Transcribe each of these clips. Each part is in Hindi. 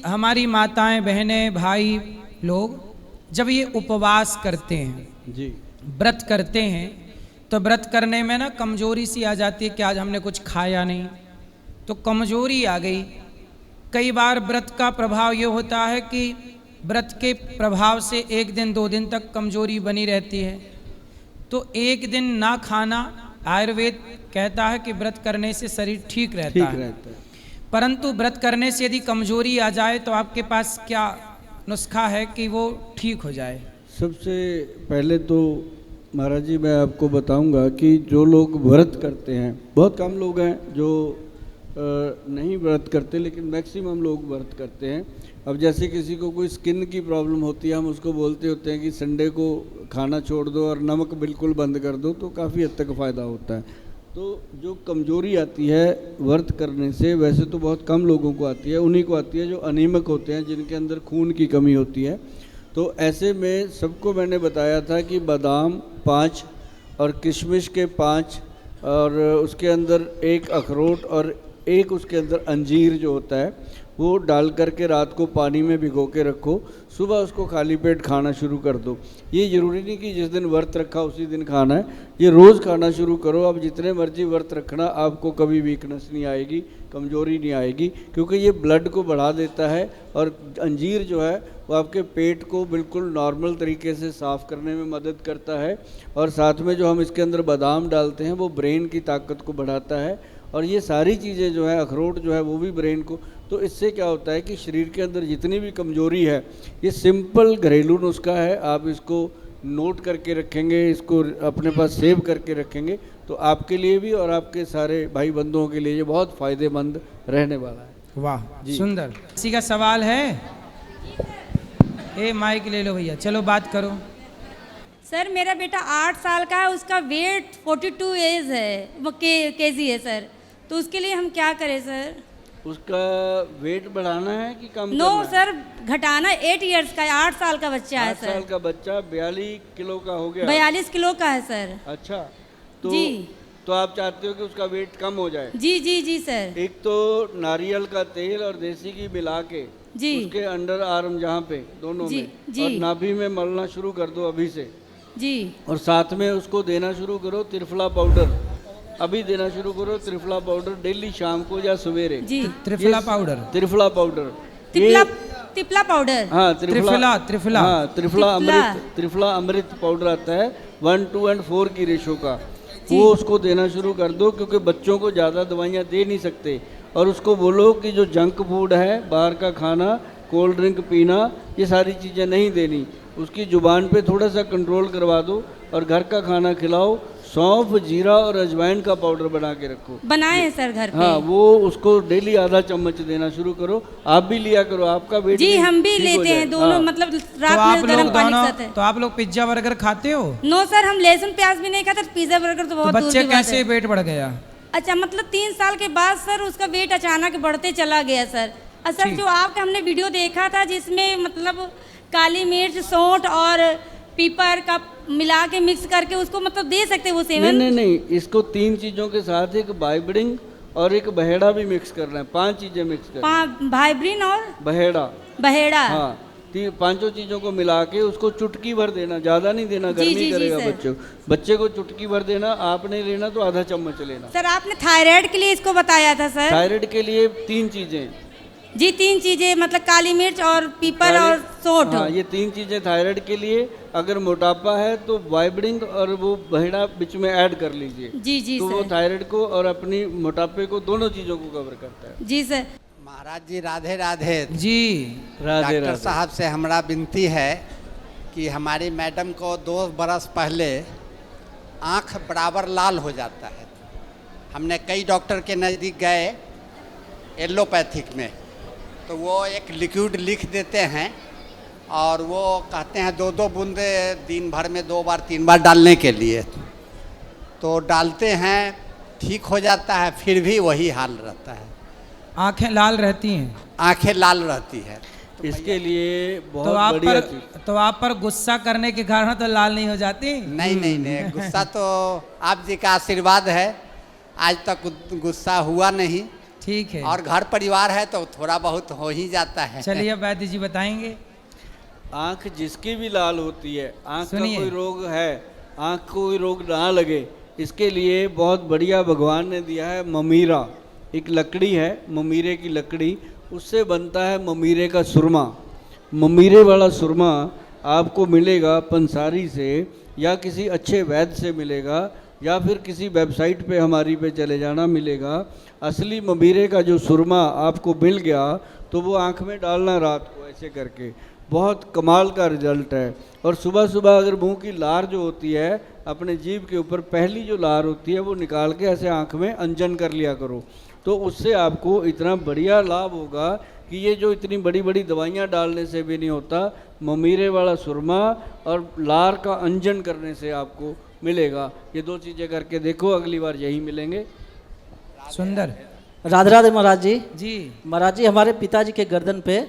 हमारी माताएं, बहनें, भाई लोग जब ये उपवास करते हैं जी, व्रत करते हैं तो व्रत करने में ना कमजोरी सी आ जाती है कि आज हमने कुछ खाया नहीं, तो कमजोरी आ गई। कई बार व्रत का प्रभाव ये होता है कि व्रत के प्रभाव से 1 दिन 2 दिन तक कमजोरी बनी रहती है, तो 1 दिन ना खाना, आयुर्वेद कहता है कि व्रत करने से शरीर ठीक रहता है। परंतु व्रत करने से यदि कमजोरी आ जाए तो आपके पास क्या नुस्खा है कि वो ठीक हो जाए? सबसे पहले तो महाराज जी मैं आपको बताऊंगा कि जो लोग व्रत करते हैं, बहुत कम लोग हैं जो नहीं व्रत करते, लेकिन मैक्सिमम लोग व्रत करते हैं। अब जैसे किसी को कोई स्किन की प्रॉब्लम होती है, हम उसको बोलते होते हैं कि संडे को खाना छोड़ दो और नमक बिल्कुल बंद कर दो, तो काफ़ी हद तक फ़ायदा होता है। तो जो कमजोरी आती है व्रत करने से, वैसे तो बहुत कम लोगों को आती है, उन्हीं को आती है जो अनीमिक होते हैं, जिनके अंदर खून की कमी होती है। तो ऐसे में सबको मैंने बताया था कि बादाम 5 और किशमिश के 5 और उसके अंदर 1 अखरोट और 1 उसके अंदर अंजीर जो होता है वो डाल करके रात को पानी में भिगो के रखो, सुबह उसको खाली पेट खाना शुरू कर दो। ये ज़रूरी नहीं कि जिस दिन व्रत रखा उसी दिन खाना है, ये रोज़ खाना शुरू करो। अब जितने मर्जी व्रत रखना, आपको कभी वीकनेस नहीं आएगी, कमजोरी नहीं आएगी, क्योंकि ये ब्लड को बढ़ा देता है। और अंजीर जो है वो आपके पेट को बिल्कुल नॉर्मल तरीके से साफ़ करने में मदद करता है। और साथ में जो हम इसके अंदर बादाम डालते हैं वो ब्रेन की ताकत को बढ़ाता है। और ये सारी चीज़ें जो है, अखरोट जो है वो भी ब्रेन को, तो इससे क्या होता है कि शरीर के अंदर जितनी भी कमजोरी है, ये सिंपल घरेलू नुस्खा है। आप इसको नोट करके रखेंगे, इसको अपने पास सेव करके रखेंगे, तो आपके लिए भी और आपके सारे भाई बंधुओं के लिए ये बहुत फ़ायदेमंद रहने वाला है। वाह, सुंदर। किसी का सवाल है? ए माइक ले लो भैया, चलो बात करो। सर मेरा बेटा 8 साल का है, उसका वेट 42 एज है, वो केजी है सर, तो उसके लिए हम क्या करें सर? उसका वेट बढ़ाना है कि कम नो करना है? सर घटाना। 8 इयर्स का है, 8 साल का बच्चा है 8 सर। साल का बच्चा 42 किलो का हो गया? 42 किलो का है सर। अच्छा, तो जी, तो आप चाहते हो कि उसका वेट कम हो जाए? जी जी जी सर। एक तो नारियल का तेल और देसी घी मिला के जी, उसके अंडर आर्म जहाँ पे दोनों जी, में जी। और नाभि में मलना शुरू कर दो अभी से। जी, और साथ में उसको देना शुरू करो त्रिफला पाउडर, अभी देना शुरू करो त्रिफला पाउडर डेली शाम को या सवेरे। जी। त्रिफला पाउडर? त्रिफला पाउडर, तिपला पाउडर। हाँ त्रिफला, त्रिफला, हाँ त्रिफला अमृत, त्रिफला अमृत पाउडर आता है 1, 2 और 4 की रेशो का, वो उसको देना शुरू कर दो। क्योंकि बच्चों को ज़्यादा दवाइयाँ दे नहीं सकते, और उसको बोलो कि जो जंक फूड है, बाहर का खाना, कोल्ड ड्रिंक पीना, ये सारी चीज़ें नहीं देनी। उसकी ज़ुबान पे थोड़ा सा कंट्रोल करवा दो और घर का खाना खिलाओ। सौंफ, जीरा और अजवाइन का पाउडर बना के रखो। बनाए हैं सर घर पे। हाँ, वो उसको डेली आधा चम्मच देना शुरू करो। आप भी लिया करो, आपका वेट जी हम भी लेते हैं दोनों। हाँ। मतलब तो रात आप में लोग गर्म पानी दोनों, के साथ है। तो आप लोग पिज्जा बर्गर खाते हो? नो सर, हम लहसुन प्याज भी नहीं खाते, पिज्जा बर्गर तो तो बहुत दूर बच्चे की बात कैसे है। वेट बढ़ गया? अच्छा, मतलब 3 साल के बाद सर उसका वेट अचानक बढ़ते चला गया सर। और सर जो आपका हमने वीडियो देखा था जिसमें मतलब काली मिर्च, सौंठ और पीपर का मिला के मिक्स करके उसको मतलब दे सकते वो सेवन? नहीं, इसको 3 चीज़ों के साथ एक वाइब्रिंग और एक बहेड़ा भी मिक्स करना है। 5 चीज़ें मिक्स करना। वाइब्रिन और बहेड़ा। हाँ, 5 चीज़ों को मिला के उसको चुटकी भर देना, ज़्यादा नहीं देना, गर्मी करेगा बच्चे को चुटकी भर देना। आपने लेना तो आधा चम्मच लेना। सर आपने थायराइड के लिए इसको बताया था सर? थायराइड के लिए 3 चीज़ें जी, 3 चीजें मतलब काली मिर्च और पीपर और सौंठ। हाँ, ये 3 चीज़ें थायराइड के लिए। अगर मोटापा है तो वाइब्रिंग और वो बहेड़ा बीच में ऐड कर लीजिए। जी जी तो सर। वो थायराइड को और अपनी मोटापे को, दोनों चीज़ों को कवर करता है। जी सर। महाराज जी राधे राधे। जी राधे डॉक्टर साहब से हमारा विनती है कि हमारी मैडम को 2 बरस पहले आँख बराबर लाल हो जाता है। हमने कई डॉक्टर के नज़दीक गए एलोपैथिक में, तो वो एक लिक्विड लिख देते हैं और वो कहते हैं 2-2 बूंदे दिन भर में 2 बार 3 बार डालने के लिए। तो डालते हैं, ठीक हो जाता है, फिर भी वही हाल रहता है। आंखें लाल रहती हैं? आंखें लाल रहती है। तो इसके लिए बहुत तो बढ़िया चीज। तो आप पर गुस्सा करने के कारण तो लाल नहीं हो जाती? नहीं, गुस्सा तो आप जी का आशीर्वाद है, आज तक गुस्सा हुआ नहीं, ठीक है। और घर परिवार है तो थोड़ा बहुत हो ही जाता है। चलिए अब वैद्य जी बताएंगे। आँख जिसकी भी लाल होती है, आँख का सुनिए। कोई रोग है, आँख को कोई रोग ना लगे, इसके लिए बहुत बढ़िया भगवान ने दिया है ममीरा। एक लकड़ी है, ममीरे की लकड़ी, उससे बनता है ममीरे का सुरमा। ममीरे वाला सुरमा आपको मिलेगा पंसारी से या किसी अच्छे वैद्य से मिलेगा, या फिर किसी वेबसाइट पे हमारी पे चले जाना मिलेगा। असली ममीरे का जो सुरमा आपको मिल गया तो वो आँख में डालना रात को ऐसे करके, बहुत कमाल का रिजल्ट है। और सुबह सुबह अगर मुंह की लार जो होती है, अपने जीभ के ऊपर पहली जो लार होती है वो निकाल के ऐसे आँख में अंजन कर लिया करो, तो उससे आपको इतना बढ़िया लाभ होगा कि ये जो इतनी बड़ी बड़ी दवाइयाँ डालने से भी नहीं होता, ममीरे वाला सुरमा और लार का अंजन करने से आपको मिलेगा। ये दो चीज़ें करके देखो, अगली बार यही मिलेंगे। सुंदर। राधे राधे महाराज जी। जी। महाराज जी, हमारे पिताजी के गर्दन पे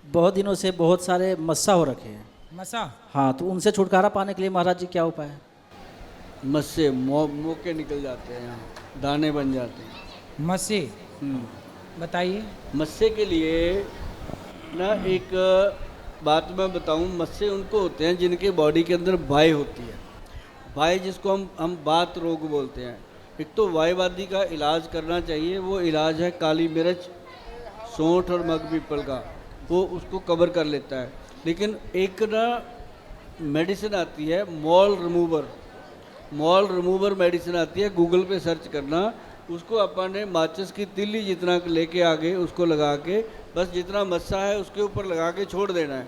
बहुत दिनों से बहुत सारे मस्सा हो रखे हैं। मसा। हाँ, तो उनसे छुटकारा पाने के लिए महाराज जी क्या उपाय है? मस्से मोके निकल जाते हैं, यहाँ दाने बन जाते हैं। मसे बताइए। मस्से के लिए ना एक बात मैं बताऊं, मस्से उनको होते हैं जिनके बॉडी के अंदर वाय होती है। वाय जिसको हम बात रोग बोलते हैं। एक तो वायवादी का इलाज करना चाहिए, वो इलाज है काली मिर्च, सौंठ और मग पीपल का, वो उसको कवर कर लेता है। लेकिन एक ना मेडिसिन आती है मॉल रिमूवर मेडिसिन आती है, गूगल पे सर्च करना। उसको अपन ने माचिस की तिल्ली जितना लेके आगे उसको लगा के, बस जितना मस्सा है उसके ऊपर लगा के छोड़ देना है।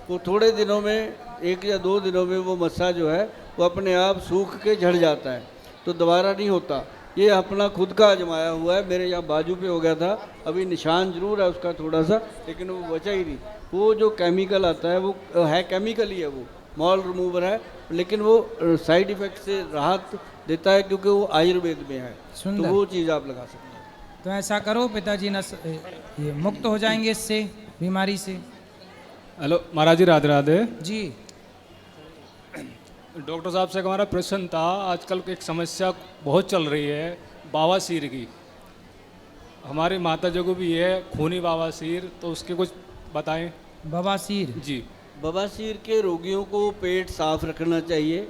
वो थोड़े दिनों में, 1 या 2 दिनों में वो मस्सा जो है वो अपने आप सूख के झड़ जाता है, तो दोबारा नहीं होता। ये अपना खुद का आजमाया हुआ है, मेरे यहाँ बाजू पे हो गया था, अभी निशान जरूर है उसका थोड़ा सा, लेकिन वो बचा ही नहीं। वो जो केमिकल आता है वो है केमिकल ही है, वो मॉल रिमूवर है, लेकिन वो साइड इफ़ेक्ट से राहत देता है क्योंकि वो आयुर्वेद में है, तो सुंदर। वो चीज़ आप लगा सकते हैं। तो ऐसा करो, पिताजी ये मुक्त हो जाएंगे इससे, बीमारी से। हेलो महाराज जी, राधे राधे जी। डॉक्टर साहब से हमारा प्रश्न था, आजकल एक समस्या बहुत चल रही है बवासीर की। हमारी माता जी को भी है खूनी बवासीर, तो उसके कुछ बताएं। बवासीर। जी। बवासीर के रोगियों को पेट साफ रखना चाहिए,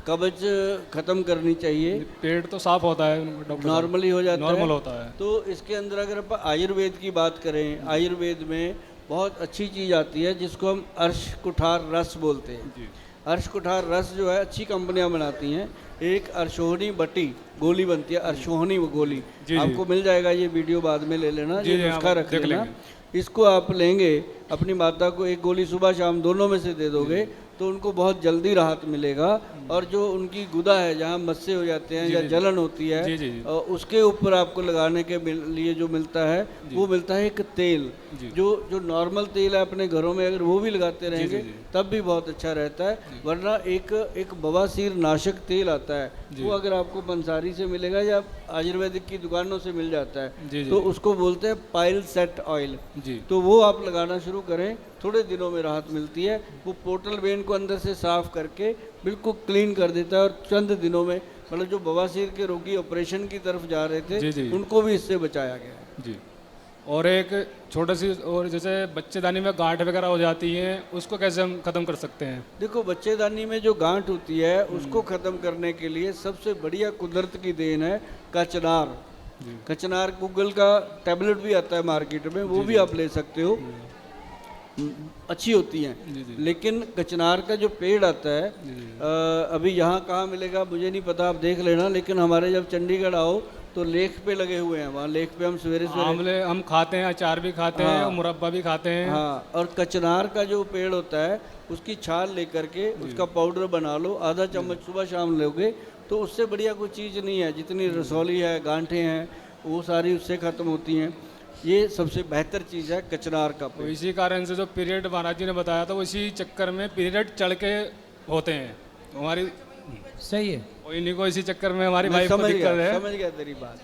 कब्ज खत्म करनी चाहिए। पेट तो साफ होता है डॉक्टर साहब, नॉर्मली हो जाता है, नॉर्मल होता है। तो इसके अंदर अगर आप आयुर्वेद की बात करें, आयुर्वेद में बहुत अच्छी चीज़ आती है जिसको हम अर्श कुठार रस बोलते हैं। जी। अर्श कुठार रस जो है अच्छी कंपनियां बनाती हैं। एक अर्शोहनी बटी गोली बनती है, अर्शोहनी वो गोली, जी। आपको मिल जाएगा, ये वीडियो बाद में ले लेना, जी, ये जी, नुस्खा आप रख देख लेना। लेंगे। इसको आप लेंगे, अपनी माता को एक गोली सुबह शाम दोनों में से दे दोगे तो उनको बहुत जल्दी राहत मिलेगा। और जो उनकी गुदा है, जहाँ मस्से हो जाते हैं जी, या जी, जलन होती है, जी, जी, जी। उसके ऊपर आपको लगाने के लिए जो मिलता है वो मिलता है एक तेल, जी। जो नॉर्मल तेल है अपने घरों में, अगर वो भी लगाते रहेंगे जी। तब भी बहुत अच्छा रहता है। वरना एक बवासीर नाशक तेल आता है, वो अगर आपको पंसारी से मिलेगा या आयुर्वेदिक की दुकानों से मिल जाता है, जी, जी। तो उसको बोलते हैं पाइल सेट ऑयल। जी। तो वो आप लगाना शुरू करें, थोड़े दिनों में राहत मिलती है। वो पोर्टल वेन को अंदर से साफ करके बिल्कुल क्लीन कर देता है, और चंद दिनों में, मतलब जो बवासीर के रोगी ऑपरेशन की तरफ जा रहे थे, जी, जी। उनको भी इससे बचाया गया है। जी। और एक छोटा सी, और जैसे बच्चेदानी में गांठ वगैरह हो जाती हैं, उसको कैसे हम ख़त्म कर सकते हैं? देखो, बच्चेदानी में जो गांठ होती है उसको ख़त्म करने के लिए सबसे बढ़िया कुदरत की देन है कचनार। कचनार गूगल का टैबलेट भी आता है मार्केट में, वो भी आप ले सकते हो, अच्छी होती हैं। जी, जी। लेकिन कचनार का जो पेड़ आता है, अभी यहाँ कहाँ मिलेगा मुझे नहीं पता, आप देख लेना, लेकिन हमारे जब चंडीगढ़ आओ तो लेक पे लगे हुए हैं, वहाँ लेक पे हम सवेरे आंवले हम खाते हैं, अचार भी खाते हैं, हाँ। और मुरब्बा भी खाते हैं। हाँ, और कचनार का जो पेड़ होता है उसकी छाल लेकर के उसका पाउडर बना लो, आधा चम्मच सुबह शाम लोगे तो उससे बढ़िया कोई चीज़ नहीं है। जितनी रसौली है, गांठें हैं, वो सारी उससे ख़त्म होती हैं। ये सबसे बेहतर चीज़ है कचनार का तो पेड़। इसी कारण से जो पीरियड महाराज जी ने बताया था, वो इसी चक्कर में पीरियड चढ़ के होते हैं हमारी। सही है। कोई नहीं को इसी चक्कर में हमारी मैं वाइफ को समझ दिक्कत है। समझ गया तेरी बात।